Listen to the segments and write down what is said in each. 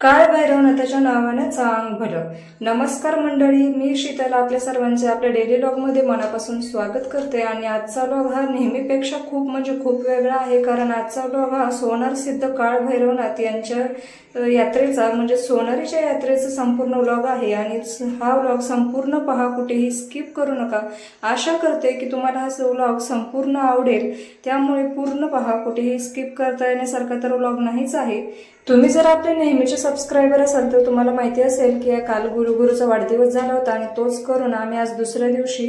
काळ भैरवनाथाच्या नावाने चांग भलं. नमस्कार मंडळी, मी शीतल आपल्या सर्वांचे आपल्या डेली व्लॉग मध्ये मनापासून स्वागत करते. आणि आजचा व्लॉग हा नेहमीपेक्षा खूप वेगळा आहे, कारण आजचा व्लॉग हा सोनार सिद्ध काळ भैरवनाथ यांच्या यात्रेचा म्हणजे सोनारीच्या यात्रेचा संपूर्ण व्लॉग आहे. आणि हा व्लॉग संपूर्ण पहा, कुठेही स्किप करू नका. आशा करते की तुम्हाला हा व्लॉग संपूर्ण आवडेल, त्यामुळे पूर्ण पहा, कुठेही स्किप करता येण्यासारखा तर व्लॉग नाहीच आहे. तुम्ही जर आपले नेहमीचे सबस्क्रायबर असाल तर तुम्हाला माहिती असेल की काल गुरुचा वाढदिवस झाला होता आणि तोच करून आम्ही आज दुसऱ्या दिवशी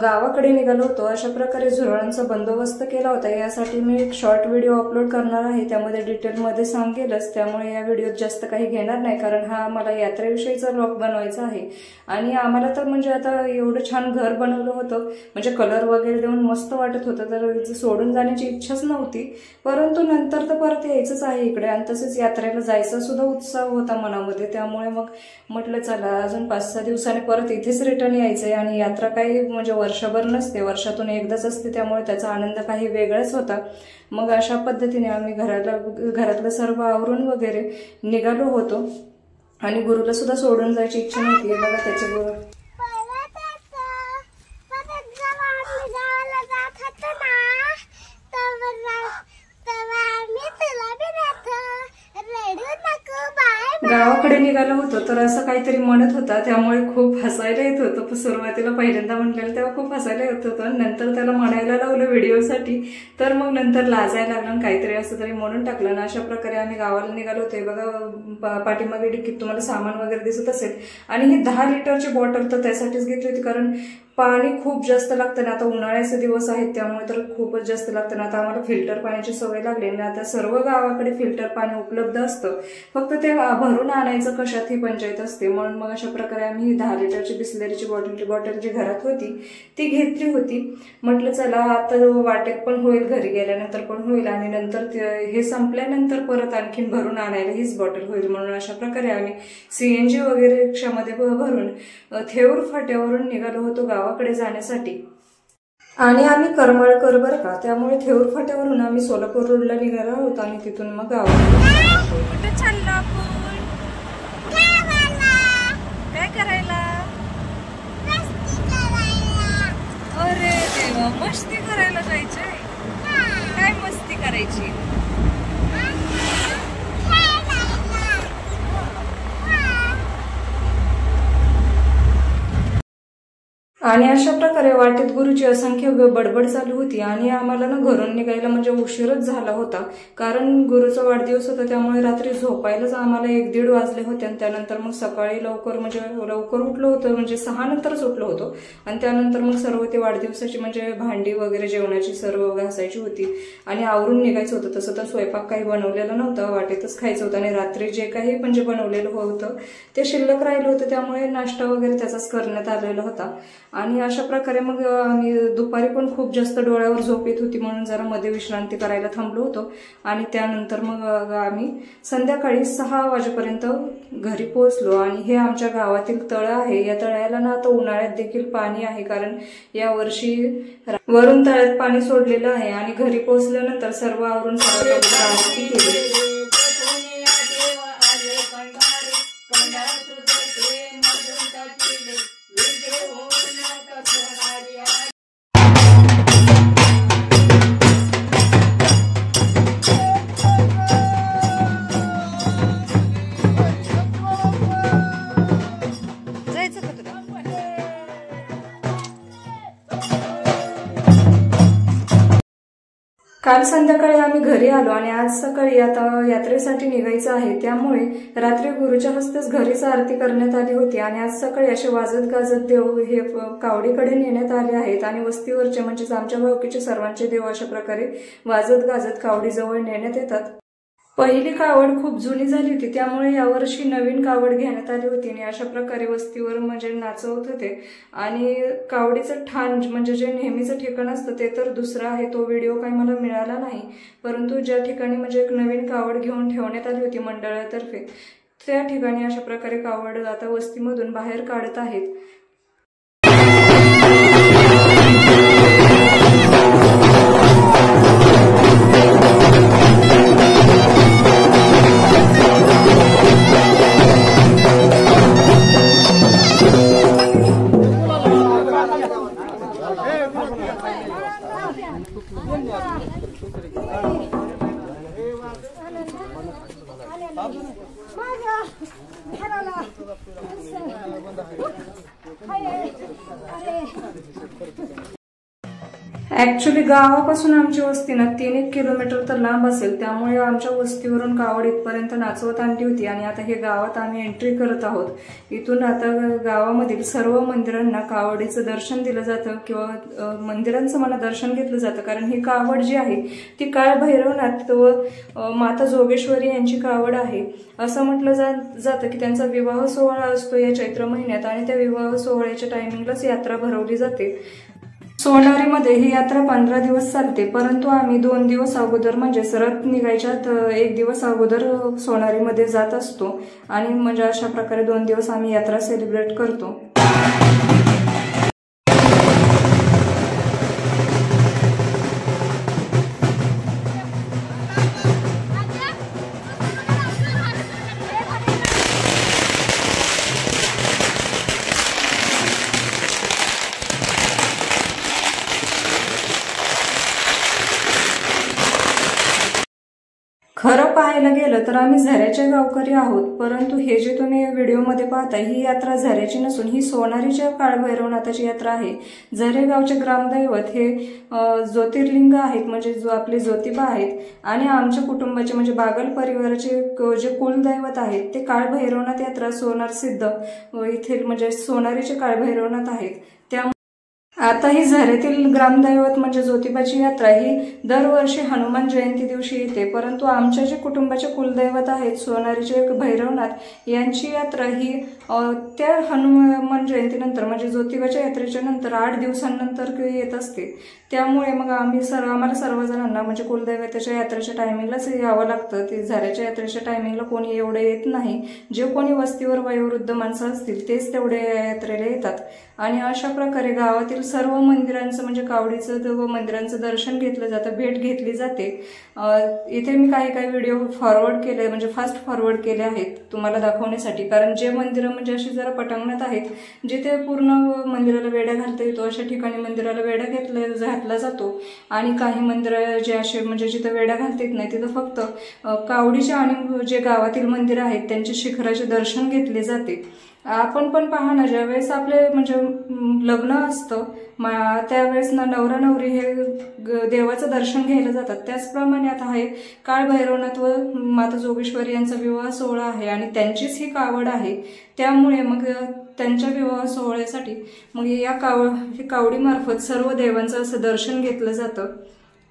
गावाकडे निघालो होतो. अशा प्रकारे झुरळांचा बंदोबस्त केला होता. यासाठी मी एक शॉर्ट व्हिडिओ अपलोड करणार आहे, त्यामध्ये डिटेलमध्ये सांगेलच. त्यामुळे या व्हिडिओत जास्त काही घेणार नाही, कारण हा मला यात्रेविषयीचा व्लॉग बनवायचा आहे. आणि आम्हाला तर म्हणजे आता एवढं छान घर बनवलं होतं, म्हणजे कलर वगैरे देऊन मस्त वाटत होतं, तर सोडून जाण्याची इच्छाच नव्हती. परंतु नंतर तर परत यायचंच आहे इकडे, आणि तसेच यात्रेला जायचा सुद्धा उत्साह होता मनामध्ये. त्यामुळे मग म्हटलं चला अजून 5-6 दिवसांनी परत इथेच रिटर्न यायचंय. आणि यात्रा काही म्हणजे वर्षभर नसते, वर्षातून एकदाच असते, त्यामुळे त्याचा आनंद काही वेगळाच होता. मग अशा पद्धतीने आम्ही घरातलं सर्व आवरून वगैरे निघालो होतो. आणि गुरुला सुद्धा सोडून जायची इच्छा नव्हती. बघा त्याचे गुरु गावाकडे निघालो होतो, तर असं काहीतरी म्हणत होता, त्यामुळे खूप हसायला येत होतं. सुरुवातीला पहिल्यांदा म्हटलेलं तेव्हा खूप हसायला येत होतं. नंतर त्याला म्हणायला लावलं व्हिडिओसाठी, तर मग नंतर लाजायला लागलं, काहीतरी असं तरी म्हणून टाकलं ना. अशा प्रकारे आम्ही गावाला निघालो होते. बघा पाठीमागे डिक्कीत तुम्हाला सामान वगैरे दिसत असेल. आणि ही 10 लिटरची बॉटल तर त्यासाठीच घेतली होती, कारण पाणी खूप जास्त लागतं ना. आता उन्हाळ्याचे दिवस आहेत, त्यामुळे तर खूपच जास्त लागतं ना. आता आम्हाला फिल्टर पाण्याची सवय लागली ना. आता सर्व गावाकडे फिल्टर पाणी उपलब्ध असतं, फक्त ते भरून आणायचं कशात ही पंचायत असते. म्हणून मग अशा प्रकारे आम्ही 10 लिटरची बिस्लरीची बॉटल जी घरात होती ती घेतली होती. म्हटलं चला आता वाटेत पण होईल, घरी गेल्यानंतर पण होईल, आणि नंतर हे संपल्यानंतर परत आणखीन भरून आणायला हीच बॉटल होईल. म्हणून अशा प्रकारे आम्ही CNG वगैरे रिक्षामध्ये भरून थेऊर फाट्यावरून निघालो होतो गावाकडे जाण्यासाठी. आणि आम्ही करमाळकर बरं का, त्यामुळे थेऊर फाट्यावरून आम्ही सोलापूर रोडला निघालो आहोत. आणि तिथून मग गावाकडे काय करायला. अरे देवा, मस्ती करायला जायचंय. काय मस्ती करायची. आणि अशा प्रकारे वाटेत गुरुची असंख्य बडबड चालू होती. आणि आम्हाला ना घरून निघायला म्हणजे उशीरच झाला होता, कारण गुरुचा वाढदिवस होता, त्यामुळे रात्री झोपायलाच आम्हाला 1-1:30 वाजले होते. आणि त्यानंतर मग सकाळी लवकर उठलो होतो, म्हणजे 6 नंतरच उठलो होतो. आणि त्यानंतर मग सर्व ते वाढदिवसाची म्हणजे भांडी वगैरे जेवणाची सर्व घासायची होती आणि आवरून निघायचं होतं. तसं तर स्वयंपाक काही बनवलेला नव्हता, वाटेतच खायचं होतं. आणि रात्री जे काही म्हणजे बनवलेलं होतं ते शिल्लक राहिलं होतं, त्यामुळे नाश्ता वगैरे त्याचाच करण्यात आलेला होता. आणि अशा प्रकारे मग आम्ही दुपारी पण खूप जास्त डोळ्यावर झोप येत होती, म्हणून जरा मध्ये विश्रांती करायला थांबलो होतो. आणि त्यानंतर मग आम्ही संध्याकाळी 6 वाजेपर्यंत घरी पोहोचलो. आणि हे आमच्या गावातील तळं आहे. या तळ्याला ना आता उन्हाळ्यात देखील पाणी आहे, कारण या वर्षी वरून तळ्यात पाणी सोडलेलं आहे. आणि घरी पोहोचल्यानंतर सर्व आवरून आरती केली. काल संध्याकाळी आम्ही घरी आलो आणि आज सकाळी आता यात्रेसाठी निघायचं आहे, त्यामुळे रात्री गुरुच्या हस्तेच घरीच आरती करण्यात आली होती. आणि आज सकाळी असे वाजत गाजत देव हे कावडीकडे नेण्यात आले आहेत. आणि वस्तीवरचे म्हणजेच आमच्या भावकीचे सर्वांचे देव अशा प्रकारे वाजत गाजत कावडीजवळ नेण्यात येतात. पहिली कावड खूप जुनी झाली होती, त्यामुळे यावर्षी नवीन कावड घेण्यात आली होती. आणि अशा प्रकारे वस्तीवर म्हणजे नाचवत होते. आणि कावडीचं ठाण म्हणजे जे नेहमीचं ठिकाण असतं ते तर दुसरं आहे, तो व्हिडिओ काही मला मिळाला नाही. परंतु ज्या ठिकाणी म्हणजे एक नवीन कावड घेऊन ठेवण्यात आली होती मंडळातर्फे, त्या ठिकाणी अशा प्रकारे कावड आता वस्तीमधून बाहेर काढत आहेत. माझ्या घराला ऍक्च्युली गावापासून आमची वस्ती ना 3-1 किलोमीटर तर लांब असेल, त्यामुळे आमच्या वस्तीवरून कावड इथपर्यंत नाचवत आणली होती. आणि आता हे गावात आम्ही एंट्री करत आहोत. इथून आता गावामधील सर्व मंदिरांना कावडीचं दर्शन दिलं जातं किंवा मंदिरांचं मला दर्शन घेतलं जातं. कारण ही कावड जी आहे ती काळ भैरवनाथ व माता जोगेश्वरी यांची कावड आहे. असं म्हटलं जातं की त्यांचा विवाह सोहळा असतो या चैत्र महिन्यात आणि त्या विवाह सोहळ्याच्या टायमिंगलाच यात्रा भरवली जाते. सोनारीमध्ये ही यात्रा 15 दिवस चालते, परंतु आम्ही 2 दिवस अगोदर म्हणजे सरत निघायच्या 1 दिवस अगोदर सोनारीमध्ये जात असतो. आणि म्हणजे अशा प्रकारे 2 दिवस आम्ही यात्रा सेलिब्रेट करतो. खरं पाहायला गेलं तर आम्ही झऱ्याचे गावकरी आहोत, परंतु हे जे तुम्ही व्हिडिओमध्ये पाहताय ही यात्रा झऱ्याची नसून ही सोनारीच्या काळभैरवनाथाची यात्रा आहे. झरे गावचे ग्रामदैवत हे ज्योतिर्लिंग आहेत, म्हणजे जो आपले ज्योतिबा आहेत. आणि आमच्या कुटुंबाचे म्हणजे बागल परिवाराचे जे कुलदैवत आहेत ते काळभैरवनाथ यात्रा सोनार सिद्ध इथे म्हणजे सोनारीचे काळभैरवनाथ आहेत. त्या आता ही झऱ्यातील ग्रामदैवत म्हणजे ज्योतिबाची यात्रा ही दरवर्षी हनुमान जयंती दिवशी येते, परंतु आमच्या जे कुटुंबाचे कुलदैवत आहेत सोनारीचे भैरवनाथ यांची यात्रा ही त्या हनुमान जयंतीनंतर म्हणजे ज्योतिबाच्या यात्रेच्या नंतर 8 दिवसांनंतर येत असते. त्यामुळे मग आम्हाला सर्वजणांना म्हणजे कुलदैवताच्या यात्रेच्या टायमिंगलाच यावं लागतं. ते झऱ्याच्या यात्रेच्या टायमिंगला कोणी एवढं येत नाही. जे कोणी वस्तीवर वयोवृद्ध माणसं असतील तेच तेवढे यात्रेला येतात. आणि अशा प्रकारे गावातील सर्व मंदिरांचं म्हणजे कावडीचं व मंदिरांचं दर्शन घेतलं जातं, भेट घेतली जाते. इथे मी काही व्हिडिओ फॉरवर्ड केले म्हणजे फास्ट फॉरवर्ड केले आहेत तुम्हाला दाखवण्यासाठी. कारण जे मंदिरं म्हणजे अशी जरा पटांगणात आहेत जिथे पूर्ण मंदिराला वेढा घालता येतो अशा ठिकाणी मंदिराला वेढा घातला जातो. आणि काही मंदिरं जे असे म्हणजे जिथं वेढा घालता येत नाही तिथं फक्त कावडीचे आणि जे गावातील मंदिरं आहेत त्यांचे शिखराचे दर्शन घेतले जाते. आपण पण पहा ना, ज्यावेळेस आपले म्हणजे लग्न असतं त्यावेळेस ना नवरा नवरी हे देवाचं दर्शन घ्यायला जातात. त्याचप्रमाणे आता आहे काळभैरवनाथ व माता जोगेश्वरी यांचा विवाह सोहळा आहे आणि त्यांचीच ही कावड आहे. त्यामुळे मग त्यांच्या विवाह सोहळ्यासाठी मग या कावडीमार्फत सर्व देवांचं असं दर्शन घेतलं जातं.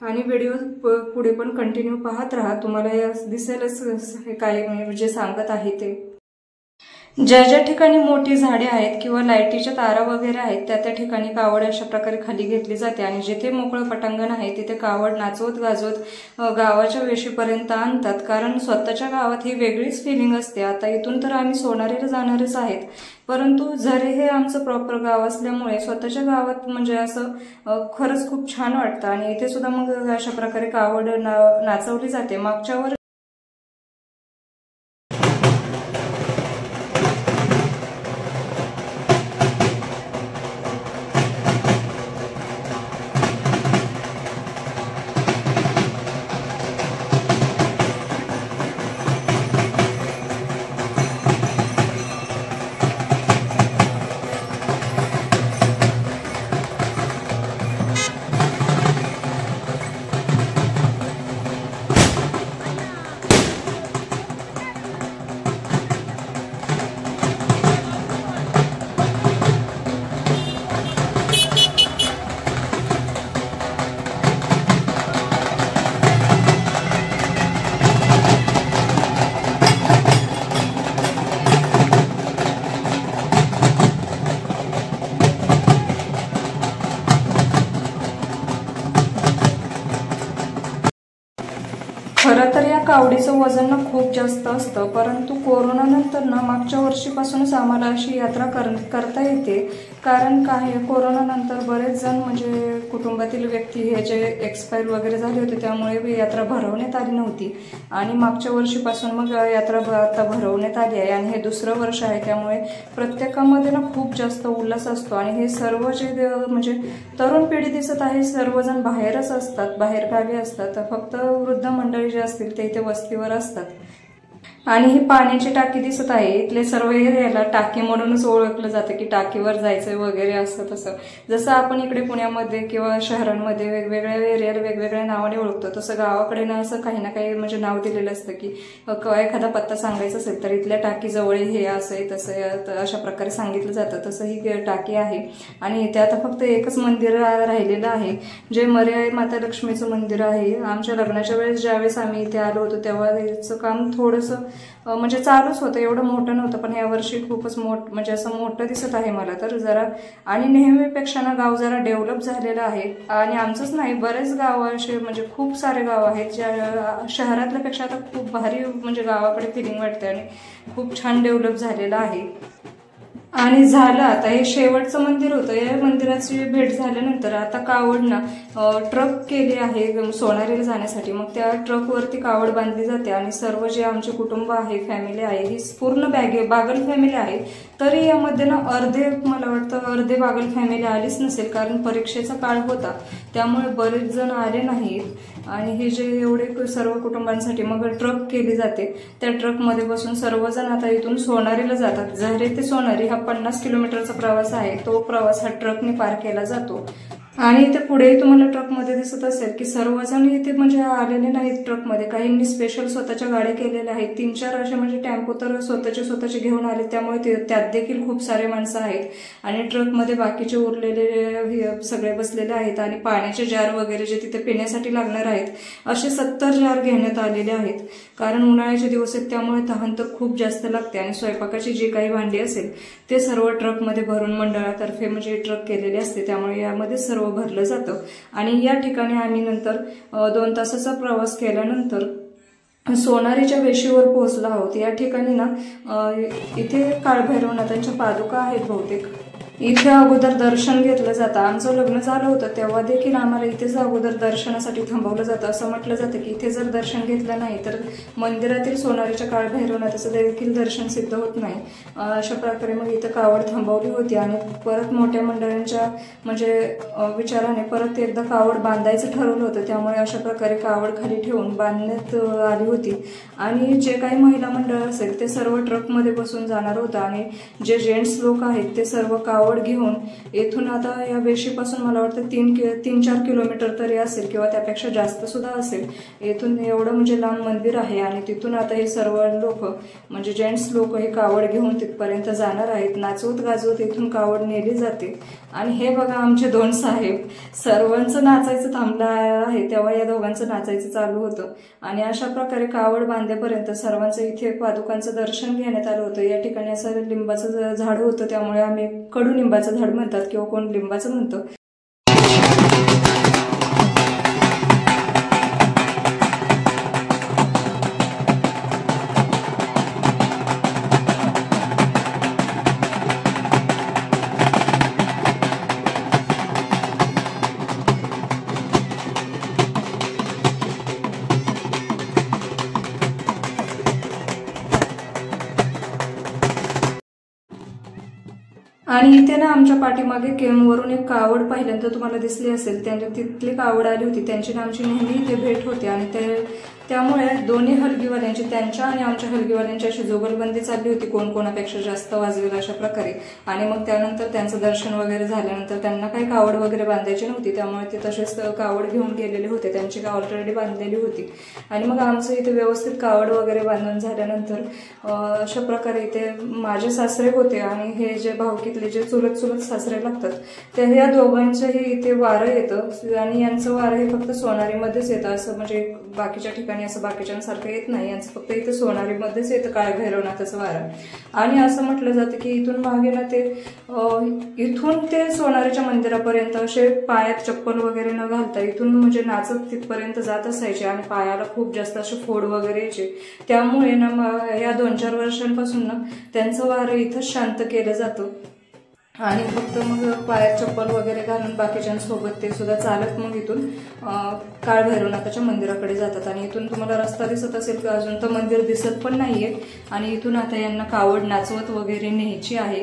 आणि व्हिडिओ पुढे पण कंटिन्यू पाहत राहा, तुम्हाला दिसेलच काय मी जे सांगत आहे ते. ज्या ज्या ठिकाणी मोठी झाडे आहेत किंवा लाईटीच्या तारा वगैरे आहेत त्या ठिकाणी कावड अशा प्रकारे खाली घेतली जाते. आणि जिथे मोकळं पटांगण आहे तिथे कावड नाचवत गाजवत गावाच्या वेशीपर्यंत आणतात. कारण स्वतःच्या गावात ही वेगळीच फिलिंग असते. आता इथून तर आम्ही सोनारीला जाणारच आहेत, परंतु झरे हे आमचं प्रॉपर गाव असल्यामुळे स्वतःच्या गावात म्हणजे असं खरंच खूप छान वाटतं. आणि इथे सुद्धा मग अशा प्रकारे कावड नाचवली जाते. मागच्यावर खरं तर या कावडीचं वजन खूप जास्त असतं, परंतु कोरोनानंतर मागच्या वर्षीपासूनच आम्हाला अशी यात्रा करता येते. कारण काय कोरोनानंतर बरेच जण म्हणजे कुटुंबातील व्यक्ती हे जे एक्सपायर वगैरे झाले होते त्यामुळे यात्रा भरवण्यात आली नव्हती. आणि मागच्या वर्षीपासून मग यात्रा आता भरवण्यात आली आहे आणि हे दुसरं वर्ष आहे. त्यामुळे प्रत्येकामध्ये खूप जास्त उल्हास असतो. आणि हे सर्व जे म्हणजे तरुण पिढी दिसत आहे सर्वजण बाहेरच असतात, बाहेरगावी असतात. फक्त वृद्ध मंडळी जे असतील ते इथे वस्तीवर असतात. आणि ही पाण्याची टाकी दिसत आहे, इथले सर्व एरियाला टाकी म्हणूनच ओळखलं जातं की टाकीवर जायचंय वगैरे असं तसं. जसं आपण इकडे पुण्यामध्ये किंवा शहरांमध्ये वेगवेगळ्या एरियाला वेगवेगळ्या नावाने ओळखतो, तसं गावाकडे ना असं काही ना काही म्हणजे नाव दिलेलं असतं की एखादा पत्ता सांगायचा असेल तर इथल्या टाकीजवळ हे असं आहे तसं आहे अशा प्रकारे सांगितलं जातं. तसं ही टाकी आहे आणि इथे आता फक्त एकच मंदिर राहिलेलं आहे, जे मर्याय माता लक्ष्मीचं मंदिर आहे. आमच्या लग्नाच्या वेळेस ज्यावेळेस आम्ही इथे आलो होतो तेव्हा याचं काम थोडंसं म्हणजे चालूच होतं, एवढं मोठं नव्हतं, पण या वर्षी खूपच म्हणजे असं मोठं दिसत आहे मला तर जरा. आणि नेहमीपेक्षा ना गाव जरा डेव्हलप झालेलं आहे. आणि आमचंच नाही, बरेच गाव असे म्हणजे खूप सारे गाव आहेत ज्या शहरातल्यापेक्षा आता खूप भारी म्हणजे गावाकडे फिलिंग वाटते आणि खूप छान डेव्हलप झालेलं आहे. आणि झालं आता हे शेवटचं मंदिर होतं. या मंदिराची भेट झाल्यानंतर आता कावड ना ट्रक केली आहे सोनारीला जाण्यासाठी. मग त्या ट्रकवरती कावड बांधली जाते आणि सर्व जे आमचे कुटुंब आहे, फॅमिली आहे, ही पूर्ण बागल फॅमिली आहे. तरी यामध्ये ना मला वाटतं अर्धे बागल फॅमिली आलीच नसेल, कारण परीक्षेचा काळ होता त्यामुळे बरेच जण आले नाहीत. आणि हे जे एवढे सर्व कुटुंबांसाठी मग ट्रक केली जाते, त्या ट्रकमध्ये बसून सर्वजण आता इथून सोनारीला जातात. झरे ते सोनारी हा 50 किलोमीटरचा प्रवास आहे. तो प्रवास हा ट्रकने पार केला जातो. आणि इथे पुढे तुम्हाला ट्रकमध्ये दिसत असेल की सर्वजण इथे म्हणजे आलेले नाहीत ट्रकमध्ये, काहींनी स्पेशल स्वतःच्या गाड्या केलेल्या आहेत. 3-4 असे म्हणजे टेम्पो तर स्वतःचे घेऊन आले, त्यामुळे त्यात देखील खूप सारे माणसं आहेत. आणि ट्रकमध्ये बाकीचे उरलेले सगळे बसलेले आहेत. आणि पाण्याचे जार वगैरे जे तिथे पिण्यासाठी लागणार आहेत असे 70 जार घेण्यात आलेले आहेत, कारण उन्हाळ्याचे दिवस आहेत त्यामुळे तहान तर खूप जास्त लागते. आणि स्वयंपाकाची जी काही भांडी असेल ते सर्व ट्रकमध्ये भरून मंडळातर्फे म्हणजे ट्रक केलेले असते, त्यामुळे यामध्ये सर्व भरलं जातं. आणि या ठिकाणी आम्ही नंतर 2 तासाचा प्रवास केल्यानंतर सोनारीच्या वेशीवर पोहोचलो आहोत. या ठिकाणी ना इथे काळभैरवनाथांच्या पादुका आहेत बहुतेक. इथे अगोदर दर्शन घेतलं जातं. आमचं लग्न झालं होतं तेव्हा देखील आम्हाला इथेच अगोदर दर्शनासाठी थांबवलं जातं. असं म्हटलं जातं की इथे जर दर्शन घेतलं नाही तर मंदिरातील सोनारीच्या काळभैरवनाथाचं देखील दर्शन सिद्ध होत नाही. अशा प्रकारे मग इथं कावड थांबवली होती. आणि परत मोठ्या मंडळांच्या म्हणजे विचाराने परत एकदा कावड बांधायचं ठरवलं होतं, त्यामुळे अशा प्रकारे कावड खाली ठेवून बांधण्यात आली होती. आणि जे काही महिला मंडळ असेल ते सर्व ट्रकमध्ये बसून जाणार होतं आणि जे जेंट्स लोक आहेत ते सर्व कावड घेऊन येथून आता या वेशीपासून मला वाटतं 3-4 किलोमीटर तरी असेल किंवा त्यापेक्षा जास्त सुद्धा असेल. येथून एवढं म्हणजे लांब मंदिर आहे आणि तिथून आता हे सर्व लोक म्हणजे जेंट्स लोक हे कावड घेऊन तिथपर्यंत जाणार आहेत. नाचवत गाजवत इथून कावड नेली जाते. आणि हे बघा आमचे 2 साहेब, सर्वांचं नाचायचं थांबलं आहे तेव्हा या दोघांचं नाचायचं चालू होतं. आणि अशा प्रकारे कावड बांधेपर्यंत सर्वांचं इथे पादुकांचं दर्शन घेण्यात आलं होतं. या ठिकाणी असं लिंबाचं झाड होतं, त्यामुळे आम्ही कडुलिंबाचं झाड म्हणतात किंवा कोण लिंबाचं म्हणतं. आणि इथे ना आमच्या पाठीमागे केमवरून एक कावड पहिल्यांदा तुम्हाला दिसली असेल, त्यांच्या तिथली कावड आली होती, त्यांची आमची नेहमी इथे भेट होते. आणि त्यामुळे दोन्ही हलगीवाल्यांची, त्यांच्या आणि आमच्या हलगीवाल्यांची अशी जुगलबंदी चालली होती, कोण कोणापेक्षा जास्त वाजवेल अशा प्रकारे. आणि मग त्यानंतर त्यांचं दर्शन वगैरे झाल्यानंतर त्यांना काही कावड वगैरे बांधायची नव्हती, त्यामुळे ते तसेच कावड घेऊन गेलेले होते, त्यांची ऑलरेडी बांधलेली होती. आणि मग आमचं इथे व्यवस्थित कावड वगैरे बांधून झाल्यानंतर अशा प्रकारे इथे माझे सासरे होते आणि हे जे भावकीतले जे चुलत सासरे लागतात ते या दोघांचंही इथे वारं येतं. आणि यांचं वारं हे फक्त सोनारीमध्येच येतं, असं म्हणजे बाकीच्या ठिकाणी असं बाकीच्यांसारखं येत नाही. यांचं फक्त इथे सोनारीमध्येच येतं काळभैरवनाथाचं वारं. आणि असं म्हटलं जातं की इथून मागे ना ते इथून ते सोनारीच्या मंदिरापर्यंत असे पायात चप्पल वगैरे न घालता इथून म्हणजे नाचत तिथपर्यंत जात असायचे आणि पायाला खूप जास्त असे फोड वगैरे यायचे. त्यामुळे ना या 2-4 वर्षांपासून ना त्यांचं वारं इथंच शांत केलं जातं. आणि फक्त मग पायात चप्पल वगैरे घालून बाकीच्यांसोबत ते सुद्धा चालत मग इथून काळभैरवनाथाच्या मंदिराकडे जातात. आणि इथून तुम्हाला रस्ता दिसत असेल का, अजून तर मंदिर दिसत पण नाहीये. आणि इथून आता यांना कावड नाचवत वगैरे न्यायची आहे.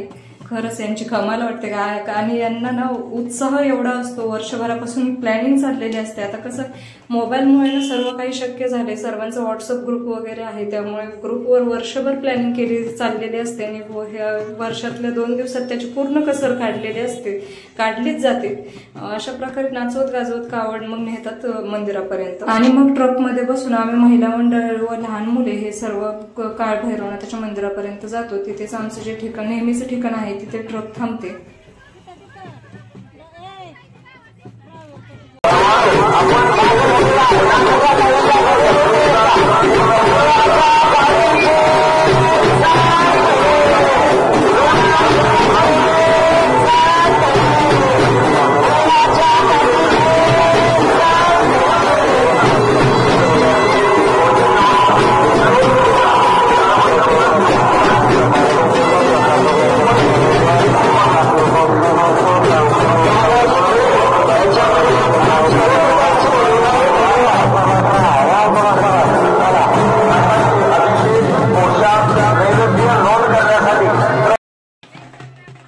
खरंच यांची कमाल वाटते का. आणि यांना ना उत्साह एवढा असतो, वर्षभरापासून प्लॅनिंग चाललेली असते. आता कसं मोबाईलमुळे ना सर्व काही शक्य झाले, सर्वांचा व्हॉट्सअप ग्रुप वगैरे आहे, त्यामुळे ग्रुपवर वर्षभर प्लॅनिंग चाललेली असते आणि ह्या वर्षातल्या 2 दिवसात त्याची पूर्ण कसर काढलेली असते, काढलीच जाते. अशा प्रकारे नाचवत गाजवत कावड मग नेतात मंदिरापर्यंत. आणि मग ट्रकमध्ये बसून आम्ही महिला मंडळ व लहान मुले हे सर्व काळ भैरवनाथाच्या मंदिरापर्यंत जातो. तिथेच आमचं जे ठिकाण नेहमीचं ठिकाण आहे तिथे ट्रक थांबते.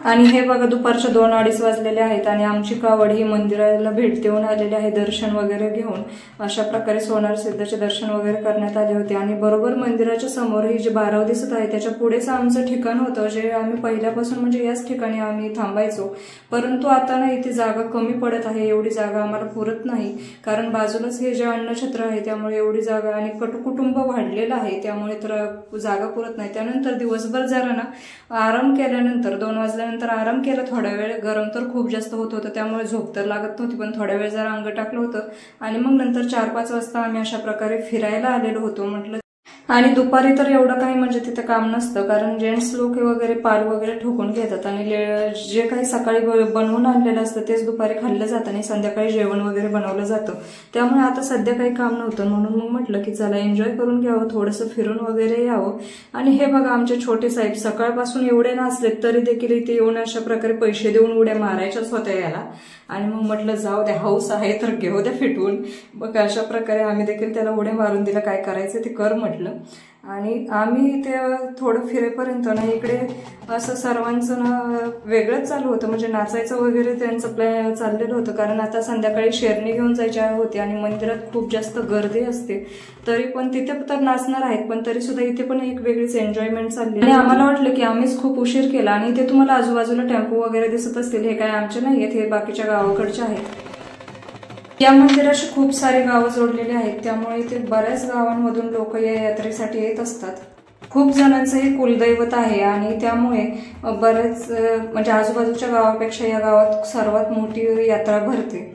आणि हे बघा दुपारच्या 2-2:30 वाजलेले आहेत आणि आमची कावड ही मंदिराला भेट देऊन आलेली आहे, दर्शन वगैरे घेऊन. अशा प्रकारे सोनार सिद्धचे दर्शन वगैरे करण्यात आले होते. आणि बरोबर मंदिराच्या समोर ही जे बाराव दिसत आहे त्याच्या पुढेच आमचं ठिकाण होतं, जे आम्ही पहिल्यापासून म्हणजे याच ठिकाणी आम्ही थांबायचो. परंतु आता ना इथे जागा कमी पडत आहे, एवढी जागा आम्हाला पुरत नाही, कारण बाजूलाच हे जे अन्नछत्र आहे त्यामुळे एवढी जागा, आणि कटुकुटुंब वाढलेलं आहे त्यामुळे तर जागा पुरत नाही. त्यानंतर दिवसभर जरा ना आराम केल्यानंतर 2 वाजल्यानंतर आराम केला थोडा वेळ. गरम तर खूप जास्त होत होतं त्यामुळे झोप तर लागत नव्हती, पण थोड्या वेळ जरा अंग टाकलं होतं. आणि मग नंतर 4-5 वाजता आम्ही अशा प्रकारे फिरायला आलेलो होतो म्हटलं. आणि दुपारी तर एवढं काही म्हणजे तिथे काम नसतं, कारण जेंट्स लोक वगैरे पाल वगैरे ठोकून घेतात आणि जे काही सकाळी बनवून आणलेलं असतं तेच दुपारी खाल्लं जातं आणि संध्याकाळी जेवण वगैरे बनवलं जातं. त्यामुळे आता सध्या काही काम नव्हतं, म्हणून मग म्हटलं की चला एन्जॉय करून घ्यावं, थोडंसं फिरून वगैरे यावं. आणि हे बघा आमचे छोटे साहेब सकाळपासून एवढे नाचलेत तरी देखील इथे येऊन अशा प्रकारे पैसे देऊन उड्या मारायच्याच होत्या याला. आणि मग म्हटलं जाऊ द्या, हौस आहे तर घेऊ द्या फिटवून. बघ अशा प्रकारे आम्ही देखील त्याला उड्या मारून दिला, काय करायचं ते कर म्हटलं. आणि आम्ही ते थोडं फिरेपर्यंत ना इकडे असं सर्वांचं ना वेगळंच चालू होतं, म्हणजे नाचायचं वगैरे त्यांचं प्लॅन चाललेलं होतं. कारण आता संध्याकाळी शेरणी घेऊन जायची होती आणि मंदिरात खूप जास्त गर्दी असते, तरी पण तिथे तर नाचणार आहेत, पण तरी सुद्धा इथे पण एक वेगळीच एन्जॉयमेंट चालली. आणि आम्हाला वाटलं की आम्हीच खूप उशीर केला. आणि इथे तुम्हाला आजूबाजूला टेम्पो वगैरे दिसत असतील, हे काय आमचे नाही आहेत, हे बाकीच्या गावाकडचे आहेत. या मंदिराशी खूप सारे गावं जोडलेले आहेत, त्यामुळे इथे बऱ्याच गावांमधून लोक या यात्रेसाठी येत असतात. खूप जणांचं हे कुलदैवत आहे आणि त्यामुळे बरेच म्हणजे आजूबाजूच्या गावापेक्षा या गावात सर्वात मोठी यात्रा भरते.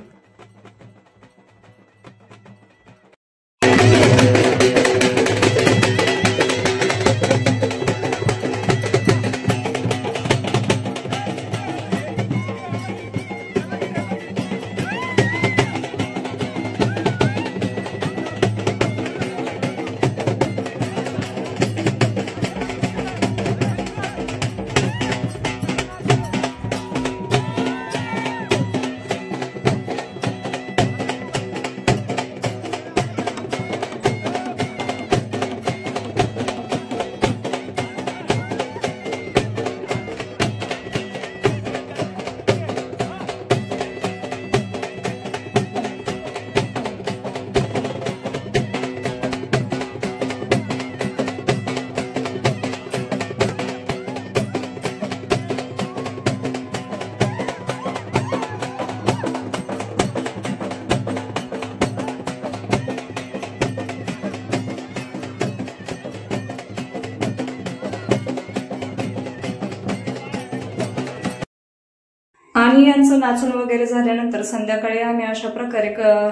आणि यांचं नाचून वगैरे झाल्यानंतर संध्याकाळी आम्ही अशा प्रकारे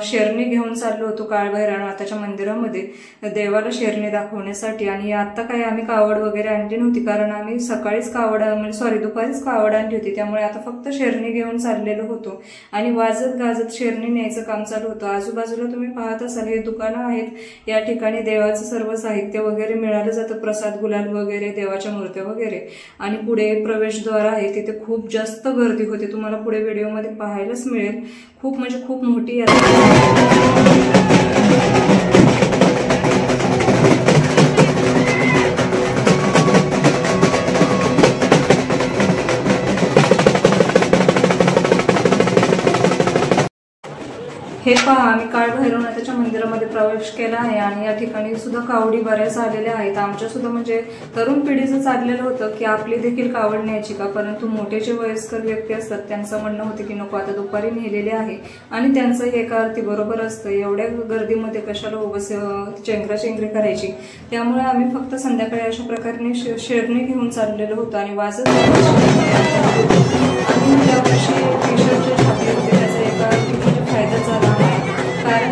शेरणी घेऊन चाललो होतो काळभैरवनाथाच्या मंदिरामध्ये देवाला शेरणी दाखवण्यासाठी. आणि आता काही आम्ही कावड वगैरे आणली नव्हती, कारण आम्ही सकाळीच दुपारीच कावड आणली होती, त्यामुळे आता फक्त शेरणी घेऊन चाललेलो होतो. आणि वाजत गाजत शेरणी न्यायचं काम चालू होतं. आजूबाजूला तुम्ही पाहत असाल हे दुकानं आहेत, या ठिकाणी देवाचं सर्व साहित्य वगैरे मिळालं जातं, प्रसाद गुलाल वगैरे, देवाच्या मूर्त्या वगैरे. आणि पुढे प्रवेशद्वार आहे, तिथे खूप जास्त गर्दी होते, तुम्हाला पुढे व्हिडिओमध्ये पाहायलाच मिळेल. खूप म्हणजे खूप मोठी यात्रा. हे पहा, आम्ही काळ भैरवनाथाच्या मंदिरामध्ये प्रवेश केला आहे आणि या ठिकाणी सुद्धा कावडी बऱ्याच आलेल्या आहेत. आमच्या सुद्धा म्हणजे तरुण पिढीचं चाललेलं होतं की आपली देखील कावड न्यायची का, परंतु मोठे जे वयस्कर व्यक्ती असतात त्यांचं म्हणणं होतं की नको, आता दुपारी नेलेले आहे आणि त्यांचं एका अर्थी बरोबर असतं, एवढ्या गर्दीमध्ये कशाला उगाच चेंगराचेंगरी करायची. त्यामुळे आम्ही फक्त संध्याकाळी अशा प्रकारे शेरणी घेऊन चाललेलो होतो आणि वाजत यावर्षी टी शर्टचे छापले होते, त्याचा एका अर्थी फायदा झाला आहे. कारण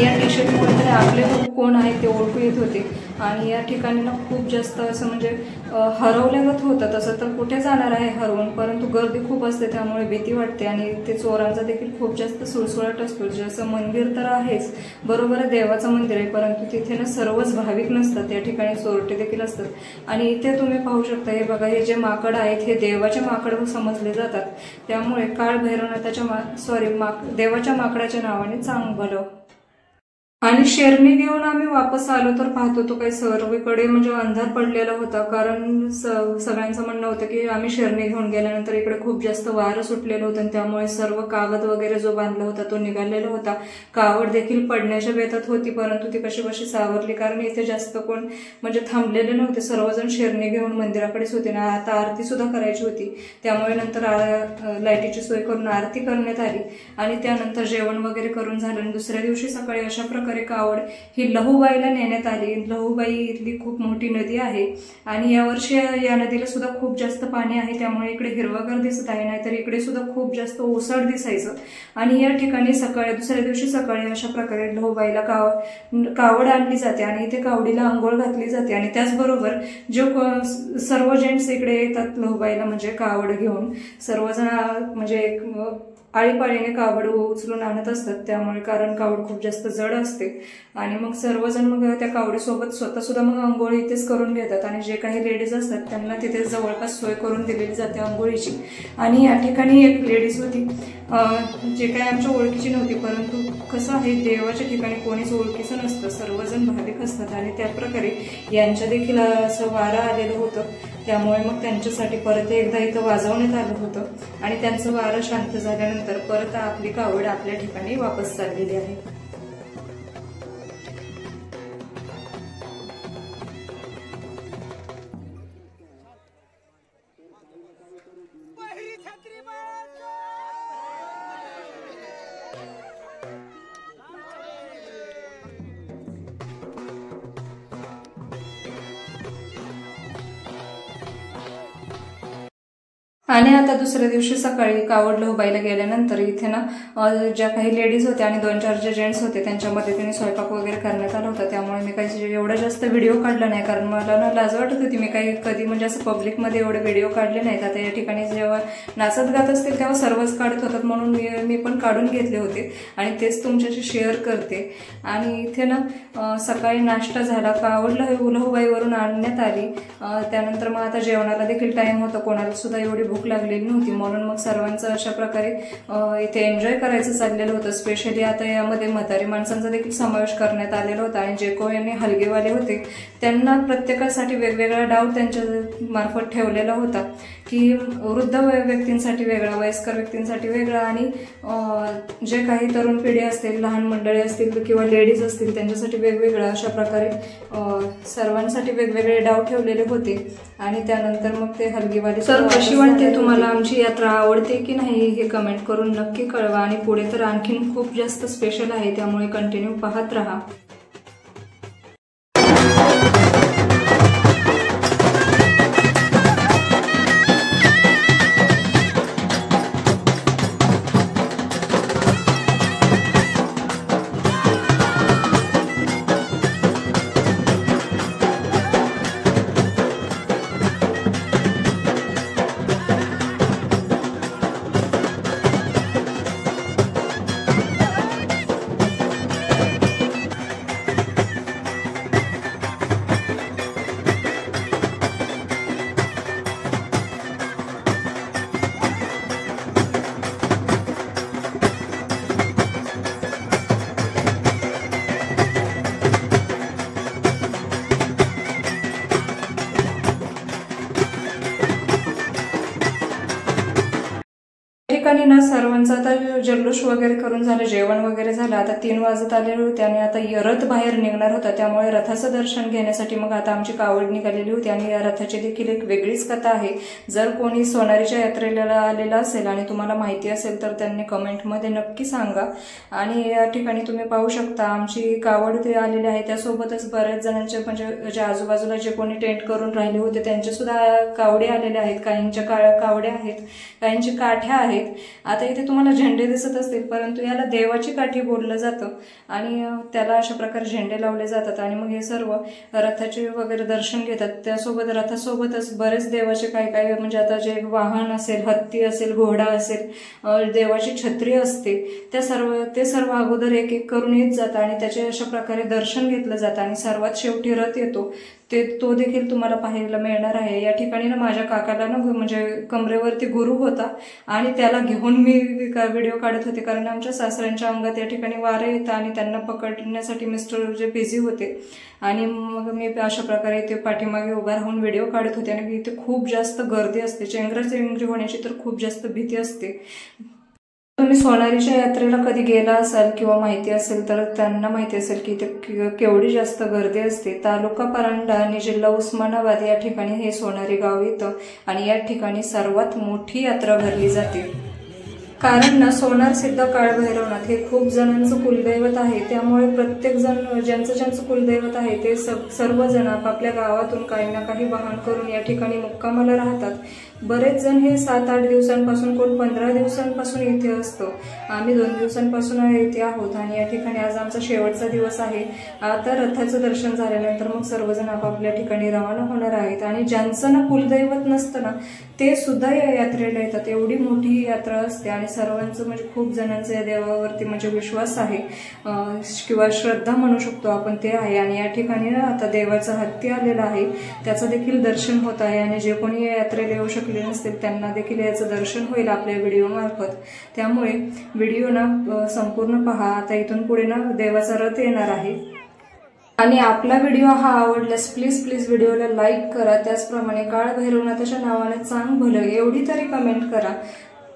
या टी शर्टमुळे तर आपले लोक कोण आहेत ते ओळखू येत होते आणि या ठिकाणी ना खूप जास्त असं म्हणजे हरवल्यागत होतं. तसं तर कुठे जाणार आहे हरवून, परंतु गर्दी खूप असते त्यामुळे भीती वाटते आणि ते चोरांचा देखील खूप जास्त सुळसुळाट असतो. जसं मंदिर तर आहेच, बरोबर आहे, देवाचं मंदिर आहे, परंतु तिथे ना सर्वच भाविक नसतात, या ठिकाणी चोरटे देखील असतात. आणि इथे तुम्ही पाहू शकता, हे बघा, हे जे माकड आहेत हे देवाचे माकड समजले जातात. त्यामुळे काळ भैरवनाथाच्या देवाच्या माकडाच्या नावाने चांग भलं. आणि शेरणी घेऊन आम्ही वापस आलो तर पाहतो तो काही सर्वीकडे म्हणजे अंधार पडलेला होता. कारण सगळ्यांचं म्हणणं होतं की आम्ही शेरणी घेऊन गेल्यानंतर इकडे खूप जास्त वारं सुटलेलं होतं आणि त्यामुळे सर्व कागद वगैरे जो बांधला होता तो निघालेला होता. कावड देखील पडण्याच्या बेतात होती, परंतु ती कशी कशी सावरली, कारण इथे जास्त कोण म्हणजे थांबलेले नव्हते, सर्वजण शेरणी घेऊन मंदिराकडेच होते ना. आता आरती सुद्धा करायची होती, त्यामुळे नंतर लाईटीची सोय करून आरती करण्यात आली आणि त्यानंतर जेवण वगैरे करून झालं. आणि दुसऱ्या दिवशी सकाळी अशा प्रकारे कावड ही लहूबाईला नेण्यात आली. लहूबाई इथली खूप मोठी नदी आहे आणि यावर्षी या नदीला सुद्धा खूप जास्त पाणी आहे, त्यामुळे इकडे हिरवागार दिसत आहे, नाहीतर इकडे सुद्धा खूप जास्त ओसड दिसायचं. आणि या ठिकाणी दुसऱ्या दिवशी सकाळी अशा प्रकारे लहूबाईला कावड आणली जाते आणि इथे कावडीला आंघोळ घातली जाते. आणि त्याचबरोबर सर्व जेंट्स इकडे येतात लहूबाईला म्हणजे कावड घेऊन, सर्वजण म्हणजे एक आळीपाळीने कावड उचलून आणत असतात, त्यामुळे कारण कावड खूप जास्त जड असते. आणि मग सर्वजण मग त्या कावडीसोबत स्वतः सुद्धा मग आंघोळ इथेच करून घेतात आणि जे काही लेडीज असतात त्यांना तिथे जवळपास सोय करून दिलेली जाते आंघोळीची. आणि या ठिकाणी एक लेडीज होती, जे काही आमच्या ओळखीची नव्हती, परंतु कसं आहे, देवाच्या ठिकाणी कोणीच ओळखीचं नसतं, सर्वजण भाविक असतात आणि त्याप्रकारे यांच्या देखील असं वारं आलेलं होतं. त्यामुळे मग त्यांच्यासाठी परत एकदा इथं वाजवण्यात आलं होतं आणि त्यांचं वारं शांत झाल्यानंतर परत आपली कावड आपल्या ठिकाणी वापस चाललेली आहे. आणि आता दुसऱ्या दिवशी सकाळी कावड लहूबाईला गेल्यानंतर इथे ना ज्या काही लेडीज होत्या आणि 2-4 जे जेंट्स होते त्यांच्या मदतीने स्वयंपाक वगैरे करण्यात आला होता. त्यामुळे मी काही एवढा जास्त व्हिडिओ काढला नाही, कारण मला ना लाज वाटत होती. मी कधी म्हणजे असं पब्लिकमध्ये एवढे व्हिडिओ काढले नाहीत. आता या ठिकाणी जेव्हा नाचत गात असतील तेव्हा सर्वच काढत होतात, म्हणून मी पण काढून घेतले होते आणि तेच तुमच्याशी शेअर करते. आणि इथे ना सकाळी नाश्ता झाला, कावड लहूबाईवरून आणण्यात आली. त्यानंतर मग आता जेवणाला देखील टाइम होता, कोणाला सुद्धा एवढी भूक लागलेली नव्हती, म्हणून मग सर्वांचं अशा प्रकारे इथे एन्जॉय करायचं चाललेलं होतं. स्पेशली आता यामध्ये म्हातारी माणसांचा देखील समावेश करण्यात आलेला होता आणि जे कोणी हलगेवाले होते त्यांना प्रत्येकासाठी वेगवेगळा डाव त्यांच्या मार्फत ठेवलेला होता की वृद्ध व्यक्तींसाठी वेगळा, वयस्कर व्यक्तींसाठी वेगळा आणि जे काही तरुण पिढी असतील, लहान मंडळी असतील किंवा लेडीज असतील त्यांच्यासाठी वेगवेगळं, अशा प्रकारे सर्वांसाठी वेगवेगळे डाव ठेवलेले होते. आणि त्यानंतर मग ते हलगीवाले. तर कशी वाटते तुम्हाला आमची यात्रा, आवडते की नाही हे कमेंट करून नक्की कळवा. आणि पुढे तर आणखीन खूप जास्त स्पेशल आहे, त्यामुळे कंटिन्यू पाहत राहा. ठिकाणी ना सर्वांचा आता जल्लोष वगैरे करून झालं, जेवण वगैरे झालं. आता 3 वाजत आलेले होते आणि आता रथ बाहेर निघणार होता, त्यामुळे रथाचं दर्शन घेण्यासाठी मग आता आमची कावड निघालेली होती. आणि या रथाची देखील एक वेगळीच कथा आहे. जर कोणी सोनारीच्या यात्रेला आलेला असेल आणि तुम्हाला माहिती असेल तर त्यांनी कमेंटमध्ये नक्की सांगा. आणि या ठिकाणी तुम्ही पाहू शकता आमची कावड ते आलेली आहे, त्यासोबतच बऱ्याच जणांचे म्हणजे जे आजूबाजूला जे कोणी टेंट करून राहिले होते त्यांचे सुद्धा कावडे आलेले आहेत. काहींच्या कावड्या आहेत, काहींची काठ्या आहेत. आता इथे तुम्हाला झेंडे दिसत असतील, परंतु याला देवाची काठी बोललं जातं आणि त्याला अशा प्रकारे झेंडे लावले जातात. आणि मग हे सर्व रथाचे वगैरे दर्शन घेतात. त्यासोबत रथासोबतच बरेच देवाचे काय काय म्हणजे आता जे वाहन असेल, हत्ती असेल, घोडा असेल, देवाची छत्री असते, ते सर्व अगोदर एक एक करून येत जातं आणि त्याचे अशा प्रकारे दर्शन घेतलं जातं. आणि सर्वात शेवटी रथ येतो, तो देखील तुम्हाला पाहायला मिळणार आहे. या ठिकाणी ना माझ्या काकाला ना म्हणजे कमरेवरती गुरु होता आणि त्याला घेऊन मी व्हिडिओ काढत होते, कारण आमच्या सासऱ्यांच्या अंगात या ठिकाणी वारे येतं आणि त्यांना पकडण्यासाठी मिस्टर जे बिझी होते. आणि मग मी अशा प्रकारे इथे पाठीमागे उभा राहून व्हिडिओ काढत होते. आणि इथे खूप जास्त गर्दी असते, चेंगराचेंगरी होण्याची तर खूप जास्त भीती असते. तुम्ही सोनारीच्या यात्रेला कधी गेला असाल किंवा माहिती असेल तर त्यांना माहिती असेल की इथे केवढी जास्त गर्दी असते. तालुका परांडा आणि जिल्हा उस्मानाबाद या ठिकाणी हे सोनारी गाव येतं आणि या ठिकाणी सर्वात मोठी यात्रा भरली जाते. कारण ना सोनार सिद्ध काळभैरवनाथ हे खूप जणांचं कुलदैवत आहे, त्यामुळे प्रत्येक जण ज्यांचं कुलदैवत आहे ते सर्वजण आपापल्या गावातून काही ना काही वाहन करून या ठिकाणी मुक्कामाला राहतात. बरेच जण हे 7-8 दिवसांपासून, कोण 15 दिवसांपासून इथे असतो. आम्ही 2 दिवसांपासून इथे आहोत आणि या ठिकाणी आज आमचा शेवटचा दिवस आहे. आता रथाचं दर्शन झाल्यानंतर मग सर्वजण आपापल्या ठिकाणी रवाना होणार आहेत. आणि ज्यांचं ना कुलदैवत नसतं ना ते सुद्धा या यात्रेला येतात. एवढी मोठी यात्रा असते आणि सर्वांचं म्हणजे खूप जणांचं या देवावरती म्हणजे विश्वास आहे किंवा श्रद्धा म्हणू शकतो आपण, ते आहे. आणि या ठिकाणी ना आता देवाचा हत्ती आलेला आहे, त्याचं देखील दर्शन होत आहे. आणि जे कोणी या यात्रेला येऊ शकले नसतील त्यांना देखील याचं दर्शन होईल आपल्या व्हिडिओ मार्फत. त्यामुळे व्हिडिओ ना संपूर्ण पहा. आता इथून पुढे ना देवाचा रथ येणार आहे. आणि आपला व्हिडिओ हा आवडल्यास प्लीज व्हिडिओला लाईक करा. त्याचप्रमाणे काळभैरवनाथाच्या नावाने चांग भलं एवढी तरी कमेंट करा.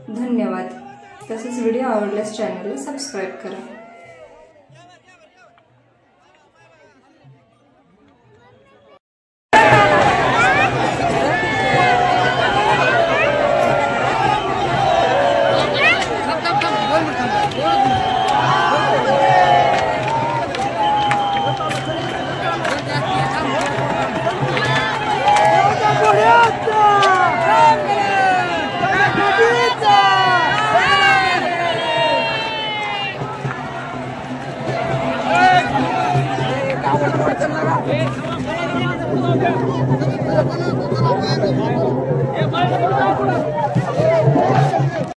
धन्यवाद. तसेच व्हिडिओ आवडल्यास चॅनलला सबस्क्राईब करा. Hey,